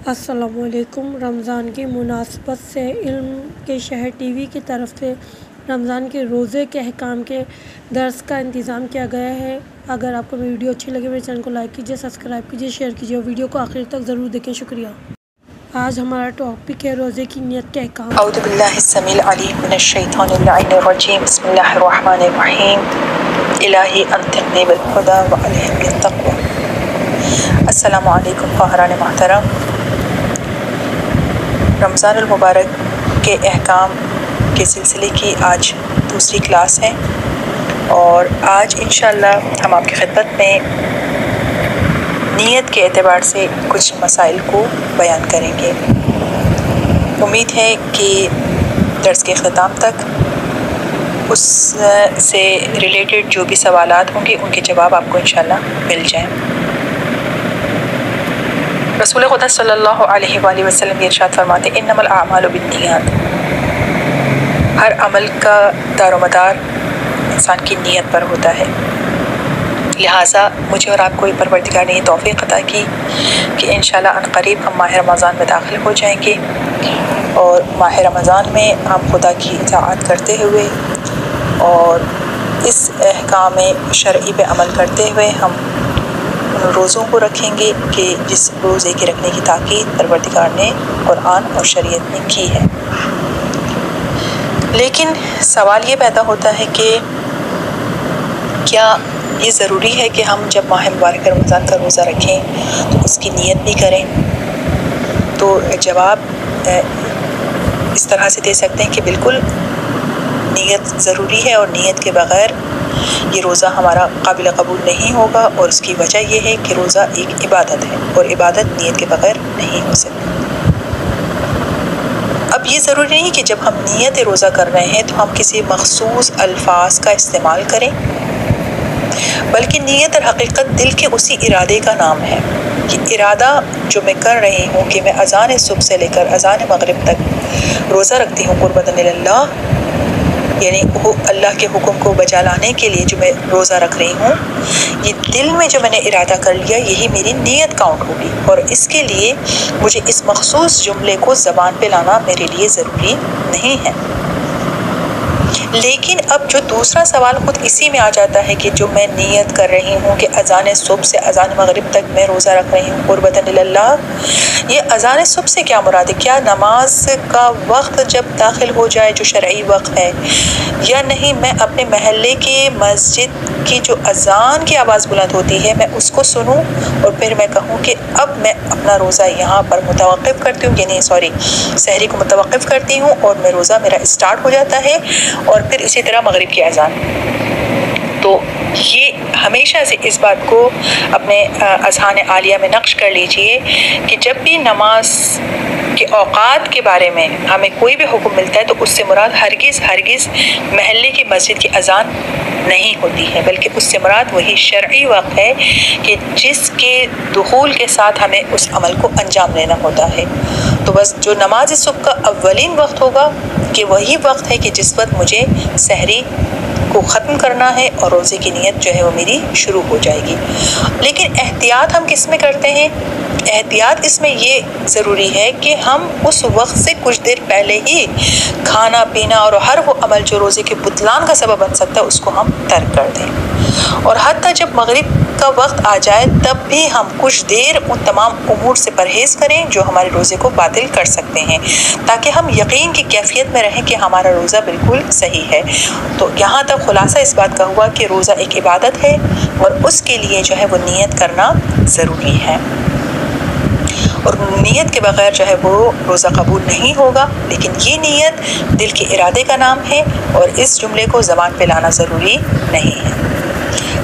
السلام علیکم۔ رمضان کی مناسبت سے علم کے شہر ٹی وی کی طرف سے رمضان کے روزے کے احکام کے درس کا انتظام کیا گیا ہے۔ اگر آپ کو میری ویڈیو اچھی لگے میرے چینل کو لائک کیجیے، سبسکرائب کیجیے، شیئر کیجیے اور ویڈیو کو آخر تک ضرور دیکھیں۔ شکریہ۔ آج ہمارا ٹاپک ہے روزے کی نیت کے احکام۔ اعوذ باللہ السمیع العلیم من الشیطان اللعین الرجیم، بسم اللہ الرحمن الرحیم، الہی انطقنی بالہدی وعلہم بالتقوی۔ السلام علیکم خواہران محترم، رمضان المبارک کے احکام کے سلسلے کی آج دوسری کلاس ہے، اور آج انشاءاللہ ہم آپ کی خدمت میں نیت کے اعتبار سے کچھ مسائل کو بیان کریں گے۔ امید ہے کہ درس کے اختتام تک اس سے ریلیٹڈ جو بھی سوالات ہوں گے ان کے جواب آپ کو انشاءاللہ مل جائیں۔ رسول خدا صلی اللہ علیہ وآلہ وسلم یہ ارشاد فرماتے ہیں، انما الاعمال بالنیات، ہر عمل کا دار و مدار انسان کی نیت پر ہوتا ہے۔ لہٰذا مجھے اور آپ کو پروردگار نے یہ توفیق عطا کی کہ انشاءاللہ عنقریب ہم ماہ رمضان میں داخل ہو جائیں گے، اور ماہ رمضان میں ہم خدا کی اطاعت کرتے ہوئے اور اس احکام شرعی پہ عمل کرتے ہوئے ہم ان روزوں کو رکھیں گے کہ جس روزے کے رکھنے کی تاکید پروردگار نے قرآن اور شریعت میں کی ہے۔ لیکن سوال یہ پیدا ہوتا ہے کہ کیا یہ ضروری ہے کہ ہم جب ماہ مبارک رمضان کا روزہ رکھیں تو اس کی نیت بھی کریں؟ تو جواب اس طرح سے دے سکتے ہیں کہ بالکل نیت ضروری ہے، اور نیت کے بغیر یہ روزہ ہمارا قابل قبول نہیں ہوگا، اور اس کی وجہ یہ ہے کہ روزہ ایک عبادت ہے، اور عبادت نیت کے بغیر نہیں ہو سکتی۔ اب یہ ضروری نہیں کہ جب ہم نیت روزہ کر رہے ہیں تو ہم کسی مخصوص الفاظ کا استعمال کریں، بلکہ نیت اور حقیقت دل کے اسی ارادے کا نام ہے۔ یہ ارادہ جو میں کر رہی ہوں کہ میں اذان صبح سے لے کر اذان مغرب تک روزہ رکھتی ہوں قربتاً اللہ، یعنی وہ اللہ کے حکم کو بجا لانے کے لیے جو میں روزہ رکھ رہی ہوں، یہ دل میں جو میں نے ارادہ کر لیا یہی میری نیت کاؤنٹ ہوگی، اور اس کے لیے مجھے اس مخصوص جملے کو زبان پہ لانا میرے لیے ضروری نہیں ہے۔ لیکن اب جو دوسرا سوال خود اسی میں آ جاتا ہے کہ جو میں نیت کر رہی ہوں کہ اذان صبح سے اذان مغرب تک میں روزہ رکھ رہی ہوں قربتاً اللہ، یہ اذان صبح سے کیا مراد ہے؟ کیا نماز کا وقت جب داخل ہو جائے جو شرعی وقت ہے، یا نہیں میں اپنے محلے کی مسجد کی جو اذان کی آواز بلند ہوتی ہے میں اس کو سنوں اور پھر میں کہوں کہ اب میں اپنا روزہ یہاں پر متوقف کرتی ہوں، یعنی سحری کو متوقف کرتی ہوں اور میں روزہ میرا اسٹارٹ ہو جاتا ہے، اور پھر اسی طرح مغرب کی اذان۔ تو یہ ہمیشہ سے اس بات کو اپنے اذہان عالیہ میں نقش کر لیجئے کہ جب بھی نماز کے اوقات کے بارے میں ہمیں کوئی بھی حکم ملتا ہے تو اس سے مراد ہرگز محلے کی مسجد کی اذان نہیں ہوتی ہے، بلکہ اس سے مراد وہی شرعی وقت ہے کہ جس کے دخول کے ساتھ ہمیں اس عمل کو انجام دینا ہوتا ہے۔ تو بس جو نماز صبح کا اولین وقت ہوگا کہ وہی وقت ہے کہ جس وقت مجھے سحری کو ختم کرنا ہے اور روزے کی نیت جو ہے وہ میری شروع ہو جائے گی۔ لیکن احتیاط ہم کس میں کرتے ہیں؟ احتیاط اس میں یہ ضروری ہے کہ ہم اس وقت سے کچھ دیر پہلے ہی کھانا پینا اور ہر وہ عمل جو روزے کے بطلان کا سبب بن سکتا ہے اس کو ہم ترک کر دیں، اور حتیٰ جب مغرب کا وقت آ جائے تب بھی ہم کچھ دیر ان تمام امور سے پرہیز کریں جو ہمارے روزے کو باطل کر سکتے ہیں، تاکہ ہم یقین کی کیفیت میں رہیں کہ ہمارا روزہ بالکل صحیح ہے۔ تو یہاں تک خلاصہ اس بات کا ہوا کہ روزہ ایک عبادت ہے، اور اس کے لیے جو ہے وہ نیت کرنا ضروری ہے، اور نیت کے بغیر جو ہے وہ روزہ قبول نہیں ہوگا۔ لیکن یہ نیت دل کے ارادے کا نام ہے، اور اس جملے کو زبان پہ لانا ضروری نہیں ہے۔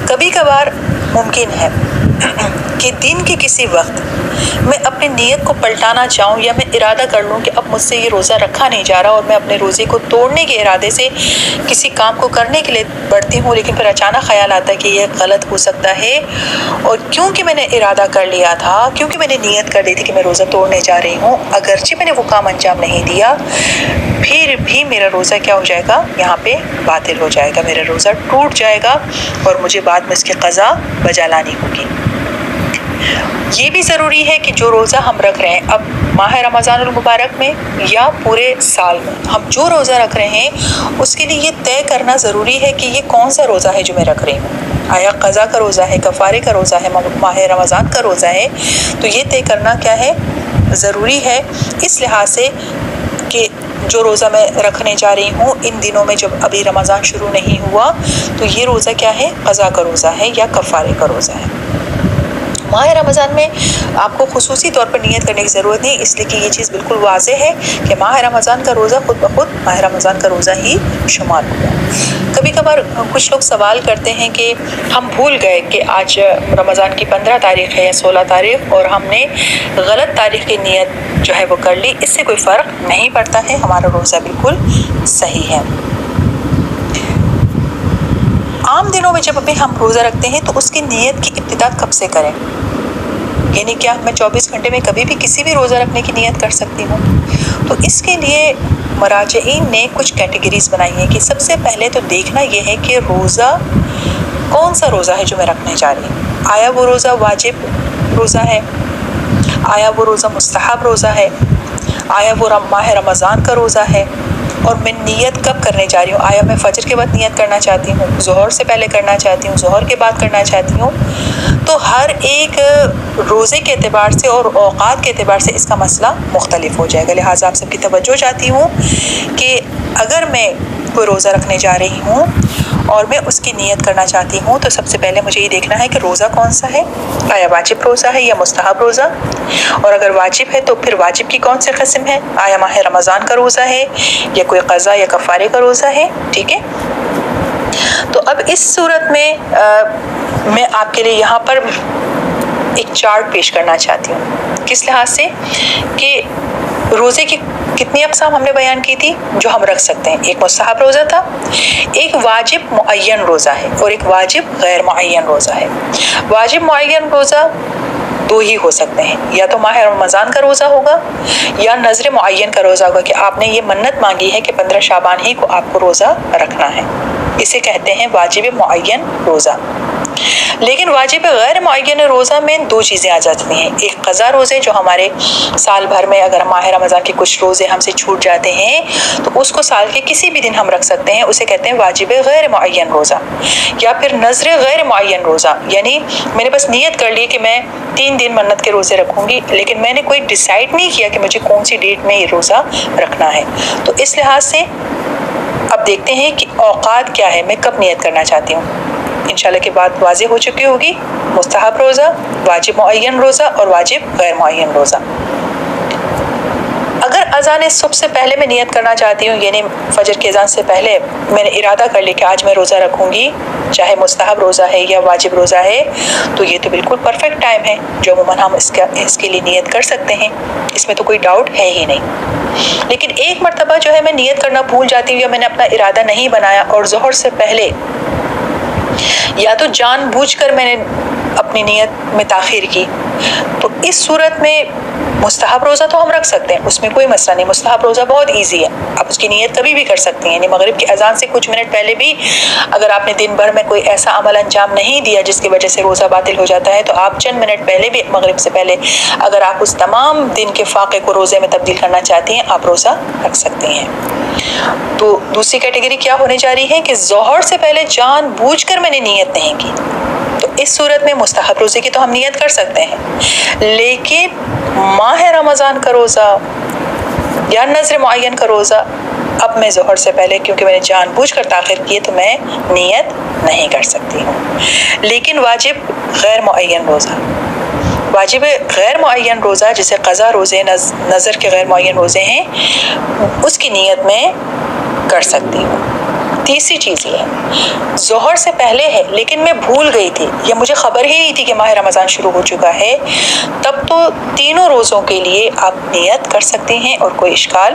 کبھی کبھار ممکن ہے کہ دن کے کسی وقت میں اپنی نیت کو پلٹانا چاہوں، یا میں ارادہ کر لوں کہ اب مجھ سے یہ روزہ رکھا نہیں جا رہا، اور میں اپنے روزے کو توڑنے کے ارادے سے کسی کام کو کرنے کے لیے بڑھتی ہوں، لیکن پھر اچانک خیال آتا ہے کہ یہ غلط ہو سکتا ہے، اور کیونکہ میں نے ارادہ کر لیا تھا، کیونکہ میں نے نیت کر لی تھی کہ میں روزہ توڑنے جا رہی ہوں، اگرچہ میں نے وہ کام انجام نہیں دیا، پھر بھی میرا روزہ کیا ہو جائے گا؟ یہاں پہ باطل ہو جائے گا، میرا روزہ ٹوٹ جائے گا، اور مجھے بعد میں اس کی قضا بجا لانی ہوگی۔ یہ بھی ضروری ہے کہ جو روزہ ہم رکھ رہے ہیں اب ماہ رمضان المبارک میں یا پورے سال میں، ہم جو روزہ رکھ رہے ہیں اس کے لیے یہ طے کرنا ضروری ہے کہ یہ کون سا روزہ ہے جو میں رکھ رہی ہوں۔ آیا قضا کا روزہ ہے، کفارے کا روزہ ہے، ماہ رمضان کا روزہ ہے، تو یہ طے کرنا کیا ہے، ضروری ہے، اس لحاظ سے کہ جو روزہ میں رکھنے جا رہی ہوں ان دنوں میں جب ابھی رمضان شروع نہیں ہوا تو یہ روزہ کیا ہے، قضا کا روزہ ہے یا کفارے کا روزہ ہے۔ ماہ رمضان میں آپ کو خصوصی طور پر نیت کرنے کی ضرورت نہیں، اس لیے کہ یہ چیز بالکل واضح ہے کہ ماہ رمضان کا روزہ خود بخود ماہ رمضان کا روزہ ہی شمار ہوگا۔ کبھی کبھار کچھ لوگ سوال کرتے ہیں کہ ہم بھول گئے کہ آج رمضان کی 15 تاریخ ہے یا 16 تاریخ اور ہم نے غلط تاریخ کی نیت جو ہے وہ کر لی، اس سے کوئی فرق نہیں پڑتا ہے، ہمارا روزہ بالکل صحیح ہے۔ عام دنوں میں جب بھی ہم روزہ رکھتے ہیں تو اس کی نیت کی ابتدا کب سے کریں؟ یعنی کیا میں 24 گھنٹے میں کبھی بھی کسی بھی روزہ رکھنے کی نیت کر سکتی ہوں؟ تو اس کے لیے مراجعین نے کچھ کیٹیگریز بنائی ہیں کہ سب سے پہلے تو دیکھنا یہ ہے کہ روزہ کون سا روزہ ہے جو میں رکھنے جا رہی ہوں۔ آیا وہ روزہ واجب روزہ ہے؟ آیا وہ روزہ مستحب روزہ ہے؟ آیا وہ ماہ رمضان کا روزہ ہے؟ اور میں نیت کب کرنے جا رہی ہوں؟ آیا میں فجر کے بعد نیت کرنا چاہتی ہوں، ظہر سے پہلے کرنا چاہتی ہوں، ظہر کے بعد کرنا چاہتی ہوں؟ تو ہر ایک روزے کے اعتبار سے اور اوقات کے اعتبار سے اس کا مسئلہ مختلف ہو جائے گا، لہٰذا آپ سب کی توجہ چاہتی ہوں کہ اگر میں کوئی روزہ رکھنے جا رہی ہوں اور میں اس کی نیت کرنا چاہتی ہوں تو سب سے پہلے مجھے یہ دیکھنا ہے کہ روزہ کون سا ہے، آیا واجب روزہ ہے یا مستحب روزہ، اور اگر واجب ہے تو پھر واجب کی کون سی قسم ہے، آیا ماہ رمضان کا روزہ ہے یا کوئی قضا یا کفارے کا روزہ ہے، ٹھیک ہے۔ تو اب اس صورت میں میں آپ کے لیے یہاں پر ایک چارٹ پیش کرنا چاہتی ہوں، کس لحاظ سے کہ روزے کی کتنی اقسام ہم نے بیان کی تھی جو ہم رکھ سکتے ہیں۔ ایک مستحب روزہ تھا، ایک واجب معین روزہ ہے اور ایک واجب غیر معین روزہ ہے۔ واجب معین روزہ دو ہی ہو سکتے ہیں، یا تو ماہ رمضان کا روزہ ہوگا یا نذر معین کا روزہ ہوگا کہ آپ نے یہ منت مانگی ہے کہ 15 شعبان ہی کو آپ کو روزہ رکھنا ہے، اسے کہتے ہیں واجب معین روزہ۔ لیکن واجب غیر معین روزہ میں دو چیزیں آ جاتی ہیں، ایک قضا روزے جو ہمارے سال بھر میں اگر ماہ رمضان کے کچھ روزے ہم سے چھوٹ جاتے ہیں تو اس کو سال کے کسی بھی دن ہم رکھ سکتے ہیں، اسے کہتے ہیں واجب غیر معین روزہ، یا پھر نذر غیر معین روزہ، یعنی میں نے بس نیت کر لی کہ میں 3 دن منت کے روزے رکھوں گی لیکن میں نے کوئی ڈیسائیڈ نہیں کیا کہ مجھے کون سی ڈیٹ میں یہ روزہ رکھنا ہے۔ تو اس لحاظ سے اب دیکھتے ہیں کہ اوقات کیا ہے، میں کب نیت کرنا چاہتی ہوں۔ انشاءاللہ کی بات واضح ہو چکی ہوگی، مستحب روزہ، واجب معین روزہ اور واجب غیر معین روزہ۔ اگر اذان صبح سے پہلے میں نیت کرنا چاہتی ہوں، یعنی فجر کی اذان سے پہلے میں نے ارادہ کر لیا کہ آج میں روزہ رکھوں گی، چاہے مستحب روزہ ہے یا واجب روزہ ہے، تو یہ تو بالکل پرفیکٹ ٹائم ہے جو عموماً ہم اس کے لیے نیت کر سکتے ہیں، اس میں تو کوئی ڈاؤٹ ہے ہی نہیں۔ لیکن ایک مرتبہ جو ہے میں نیت کرنا بھول جاتی ہوں یا میں نے اپنا ارادہ نہیں بنایا اور ظہر سے پہلے یا تو جان بوجھ کر میں نے اپنی نیت میں تاخیر کی، تو اس صورت میں مستحب روزہ تو ہم رکھ سکتے ہیں، اس میں کوئی مسئلہ نہیں، مستحب روزہ بہت ایزی ہے، آپ اس کی نیت کبھی بھی کر سکتے ہیں، یعنی مغرب کی اذان سے کچھ منٹ پہلے بھی اگر آپ نے دن بھر میں کوئی ایسا عمل انجام نہیں دیا جس کی وجہ سے روزہ باطل ہو جاتا ہے تو آپ چند منٹ پہلے بھی، مغرب سے پہلے اگر آپ اس تمام دن کے فاقے کو روزے میں تبدیل کرنا چاہتی ہیں آپ روزہ رکھ سکتی ہیں۔ تو دوسری کیٹیگری کیا ہونے جا رہی ہے کہ ظہر سے پہلے جان بوجھ کر میں نے نیت نہیں کی، تو اس صورت میں مستحب روزے کی تو ہم نیت کر سکتے ہیں، لیکن ماہ رمضان کا روزہ یا نذر معین کا روزہ اب میں ظہر سے پہلے کیونکہ میں نے جان بوجھ کر تاخیر کی ہے تو میں نیت نہیں کر سکتی ہوں۔ لیکن واجب غیر معین روزہ، واجب غیر معین روزہ جسے قضا روزے نظر کے غیر معین روزے ہیں، اس کی نیت میں کر سکتی ہوں۔ تیسری چیز یہ ہے، ظہر سے پہلے ہے لیکن میں بھول گئی تھی یا مجھے خبر ہی نہیں تھی کہ ماہ رمضان شروع ہو چکا ہے، تب تو تینوں روزوں کے لیے آپ نیت کر سکتے ہیں اور کوئی اشکال